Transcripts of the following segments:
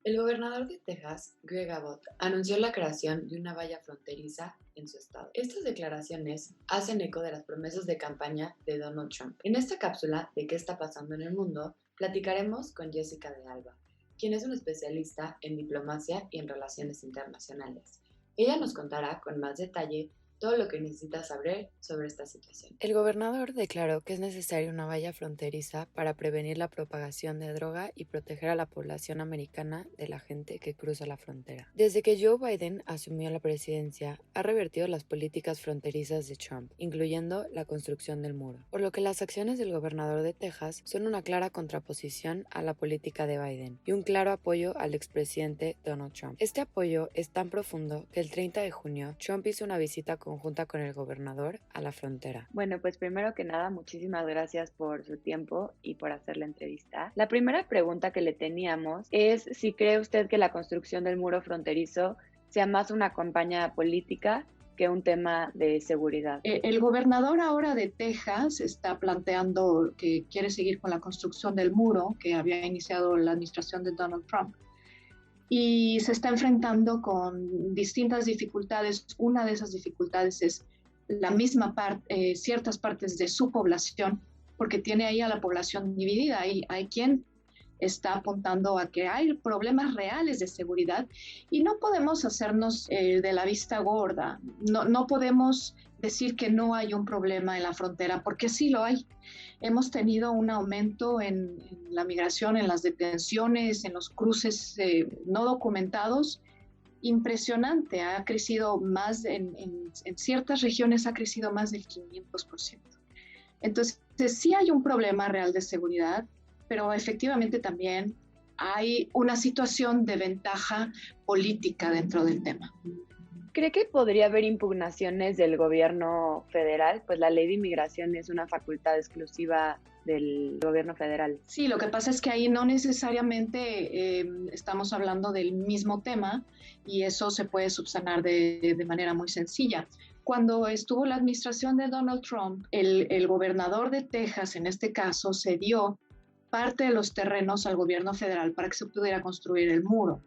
El gobernador de Texas, Greg Abbott, anunció la creación de una valla fronteriza en su estado. Estas declaraciones hacen eco de las promesas de campaña de Donald Trump. En esta cápsula de qué está pasando en el mundo, platicaremos con Jessica de Alba, quien es una especialista en diplomacia y en relaciones internacionales. Ella nos contará con más detalle todo lo que necesitas saber sobre esta situación. El gobernador declaró que es necesaria una valla fronteriza para prevenir la propagación de droga y proteger a la población americana de la gente que cruza la frontera. Desde que Joe Biden asumió la presidencia, ha revertido las políticas fronterizas de Trump, incluyendo la construcción del muro, por lo que las acciones del gobernador de Texas son una clara contraposición a la política de Biden y un claro apoyo al expresidente Donald Trump. Este apoyo es tan profundo que el 30 de junio Trump hizo una visita conjunta con el gobernador a la frontera. Bueno, pues primero que nada, muchísimas gracias por su tiempo y por hacer la entrevista. La primera pregunta que le teníamos es si cree usted que la construcción del muro fronterizo sea más una campaña política que un tema de seguridad. El gobernador ahora de Texas está planteando que quiere seguir con la construcción del muro que había iniciado la administración de Donald Trump y se está enfrentando con distintas dificultades. Una de esas dificultades es la misma ciertas partes de su población, porque tiene ahí a la población dividida. Hay quien está apuntando a que hay problemas reales de seguridad y no podemos hacernos de la vista gorda. No podemos decir que no hay un problema en la frontera, porque sí lo hay. Hemos tenido un aumento en la migración, en las detenciones, en los cruces no documentados, impresionante. Ha crecido más, en ciertas regiones ha crecido más del 500%. Entonces, sí hay un problema real de seguridad, pero efectivamente también hay una situación de ventaja política dentro del tema. ¿Cree que podría haber impugnaciones del gobierno federal? Pues la ley de inmigración es una facultad exclusiva del gobierno federal. Sí, lo que pasa es que ahí no necesariamente estamos hablando del mismo tema y eso se puede subsanar de manera muy sencilla. Cuando estuvo la administración de Donald Trump, el gobernador de Texas, en este caso, cedió parte de los terrenos al gobierno federal para que se pudiera construir el muro.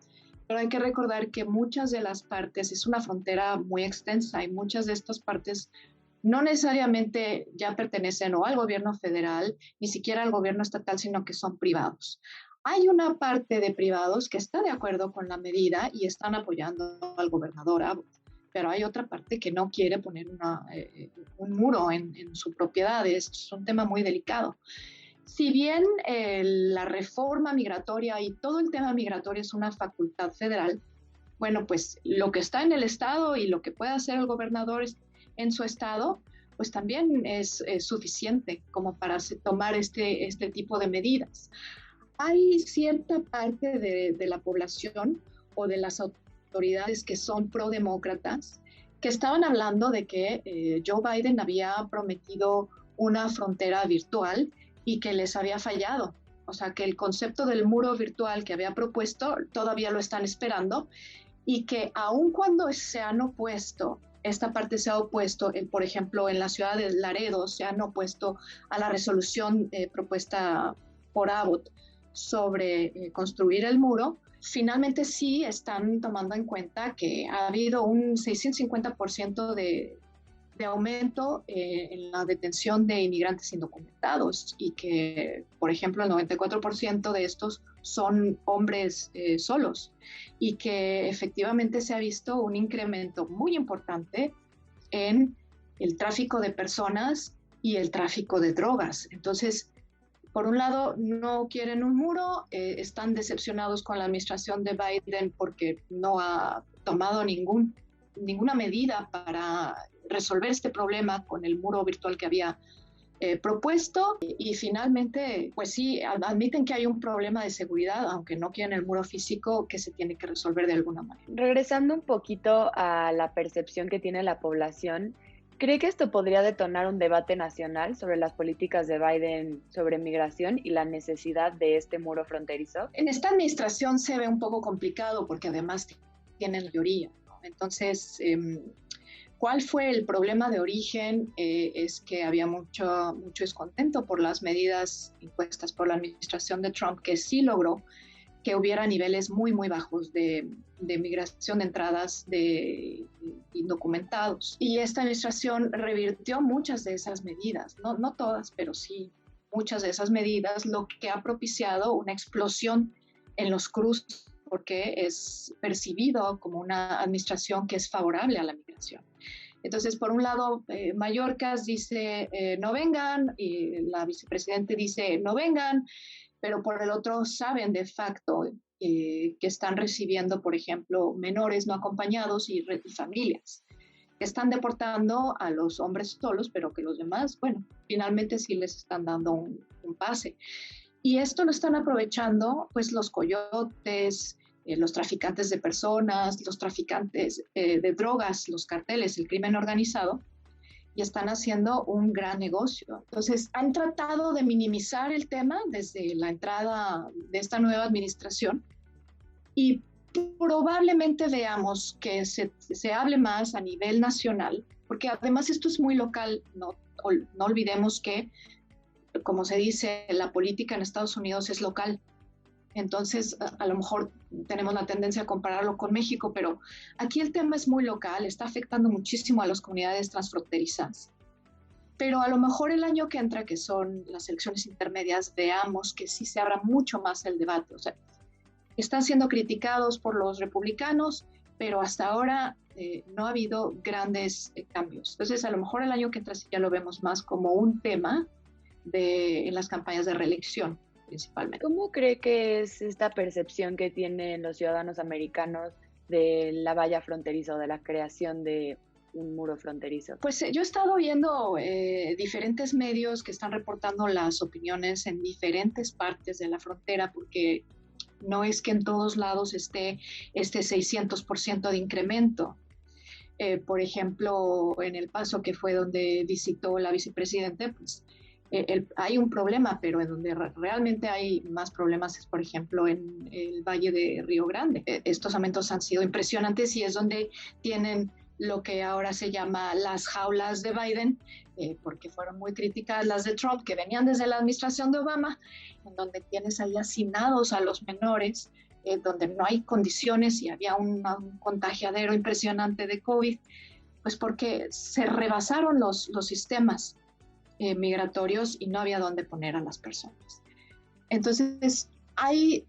Pero hay que recordar que muchas de las partes, es una frontera muy extensa y muchas de estas partes no necesariamente ya pertenecen o al gobierno federal, ni siquiera al gobierno estatal, sino que son privados. Hay una parte de privados que está de acuerdo con la medida y están apoyando al gobernador Abbott, pero hay otra parte que no quiere poner un muro en su propiedad. Es un tema muy delicado. Si bien la reforma migratoria y todo el tema migratorio es una facultad federal, bueno, pues lo que está en el estado y lo que puede hacer el gobernador en su estado, pues también es suficiente como para tomar este tipo de medidas. Hay cierta parte de la población o de las autoridades que son prodemócratas que estaban hablando de que Joe Biden había prometido una frontera virtual y que les había fallado. O sea, que el concepto del muro virtual que había propuesto todavía lo están esperando y que aun cuando se han opuesto, esta parte se ha opuesto, por ejemplo, en la ciudad de Laredo se han opuesto a la resolución propuesta por Abbott sobre construir el muro, finalmente sí están tomando en cuenta que ha habido un 650% de aumento en la detención de inmigrantes indocumentados y que, por ejemplo, el 94% de estos son hombres solos y que efectivamente se ha visto un incremento muy importante en el tráfico de personas y el tráfico de drogas. Entonces, por un lado, no quieren un muro, están decepcionados con la administración de Biden porque no ha tomado ninguna medida para resolver este problema con el muro virtual que había propuesto y finalmente, pues sí, admiten que hay un problema de seguridad, aunque no quieren el muro físico que se tiene que resolver de alguna manera. Regresando un poquito a la percepción que tiene la población, ¿cree que esto podría detonar un debate nacional sobre las políticas de Biden sobre migración y la necesidad de este muro fronterizo? En esta administración se ve un poco complicado porque además tienen mayoría, ¿no? Entonces, ¿cuál fue el problema de origen? Es que había mucho descontento por las medidas impuestas por la administración de Trump, que sí logró que hubiera niveles muy, muy bajos de migración de entradas de indocumentados. Y esta administración revirtió muchas de esas medidas, no todas, pero sí muchas de esas medidas, lo que ha propiciado una explosión en los cruces, porque es percibido como una administración que es favorable a la migración. Entonces, por un lado, Mayorkas dice no vengan, y la vicepresidente dice no vengan, pero por el otro saben de facto que están recibiendo, por ejemplo, menores no acompañados y familias. Están deportando a los hombres solos, pero que los demás, bueno, finalmente sí les están dando un pase. Y esto lo están aprovechando, pues, los coyotes, los traficantes de personas, los traficantes de drogas, los carteles, el crimen organizado, y están haciendo un gran negocio. Entonces, han tratado de minimizar el tema desde la entrada de esta nueva administración y probablemente veamos que se hable más a nivel nacional, porque además esto es muy local, no olvidemos que, como se dice, la política en Estados Unidos es local. Entonces, a lo mejor tenemos la tendencia a compararlo con México, pero aquí el tema es muy local, está afectando muchísimo a las comunidades transfronterizas. Pero a lo mejor el año que entra, que son las elecciones intermedias, veamos que sí se abra mucho más el debate. O sea, están siendo criticados por los republicanos, pero hasta ahora no ha habido grandes cambios. Entonces, a lo mejor el año que entra sí ya lo vemos más como un tema en las campañas de reelección. Principalmente. ¿Cómo cree que es esta percepción que tienen los ciudadanos americanos de la valla fronteriza o de la creación de un muro fronterizo? Pues yo he estado viendo diferentes medios que están reportando las opiniones en diferentes partes de la frontera, porque no es que en todos lados esté este 600% de incremento. Por ejemplo, en El Paso, que fue donde visitó la vicepresidenta, pues hay un problema, pero en donde realmente hay más problemas es, por ejemplo, en el Valle de Río Grande. Estos aumentos han sido impresionantes y es donde tienen lo que ahora se llama las jaulas de Biden, porque fueron muy críticas las de Trump, que venían desde la administración de Obama, en donde tienes ahí hacinados a los menores, donde no hay condiciones y había un contagiadero impresionante de COVID, pues porque se rebasaron los sistemas migratorios y no había dónde poner a las personas. Entonces, hay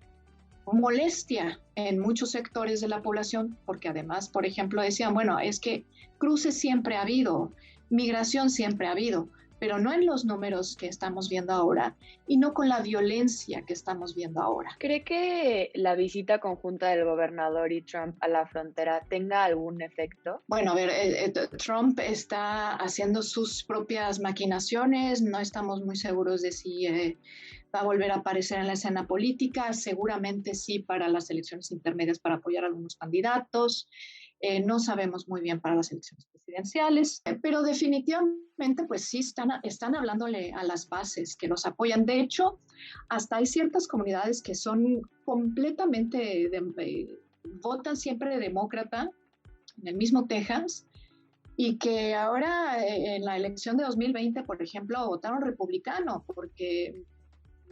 molestia en muchos sectores de la población, porque además, por ejemplo, decían, bueno, es que cruces siempre ha habido, migración siempre ha habido, pero no en los números que estamos viendo ahora y no con la violencia que estamos viendo ahora. ¿Cree que la visita conjunta del gobernador y Trump a la frontera tenga algún efecto? Bueno, a ver, Trump está haciendo sus propias maquinaciones, no estamos muy seguros de si va a volver a aparecer en la escena política, seguramente sí para las elecciones intermedias para apoyar a algunos candidatos. No sabemos muy bien para las elecciones presidenciales, pero definitivamente pues sí están hablándole a las bases que los apoyan. De hecho, hasta hay ciertas comunidades que son completamente, votan siempre demócrata, en el mismo Texas, y que ahora en la elección de 2020, por ejemplo, votaron republicano, porque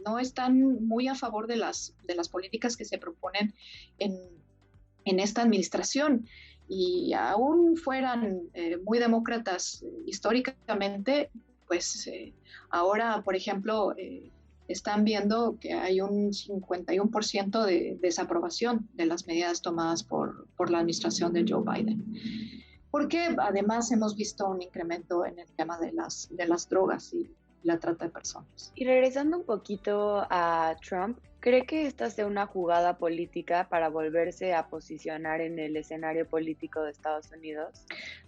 no están muy a favor de las políticas que se proponen en esta administración. Y aún fueran muy demócratas históricamente, pues ahora, por ejemplo, están viendo que hay un 51% de desaprobación de las medidas tomadas por la administración de Joe Biden. Porque además hemos visto un incremento en el tema de las drogas y la trata de personas. Y regresando un poquito a Trump, ¿cree que esta sea una jugada política para volverse a posicionar en el escenario político de Estados Unidos?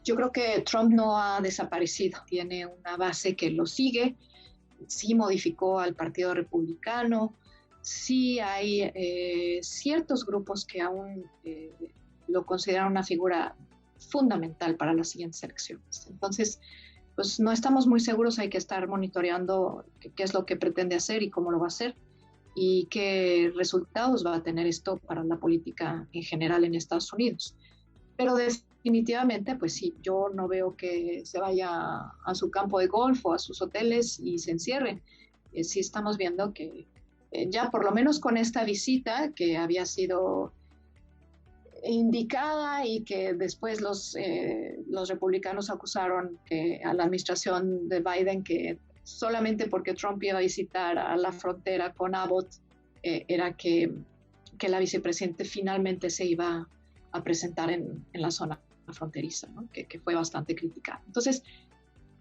Yo creo que Trump no ha desaparecido, tiene una base que lo sigue, sí modificó al Partido Republicano, sí hay ciertos grupos que aún lo consideran una figura fundamental para las siguientes elecciones. Entonces, pues no estamos muy seguros, hay que estar monitoreando qué es lo que pretende hacer y cómo lo va a hacer y qué resultados va a tener esto para la política en general en Estados Unidos. Pero definitivamente, pues sí, yo no veo que se vaya a su campo de golf o a sus hoteles y se encierre. Sí estamos viendo que ya por lo menos con esta visita que había sido indicada y que después los republicanos acusaron a la administración de Biden que solamente porque Trump iba a visitar a la frontera con Abbott era que la vicepresidenta finalmente se iba a presentar en la zona fronteriza, ¿no? que fue bastante criticada. Entonces,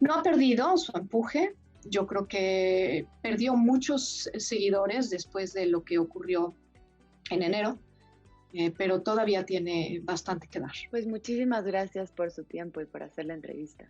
no ha perdido su empuje. Yo creo que perdió muchos seguidores después de lo que ocurrió en enero, pero todavía tiene bastante que dar. Pues muchísimas gracias por su tiempo y por hacer la entrevista.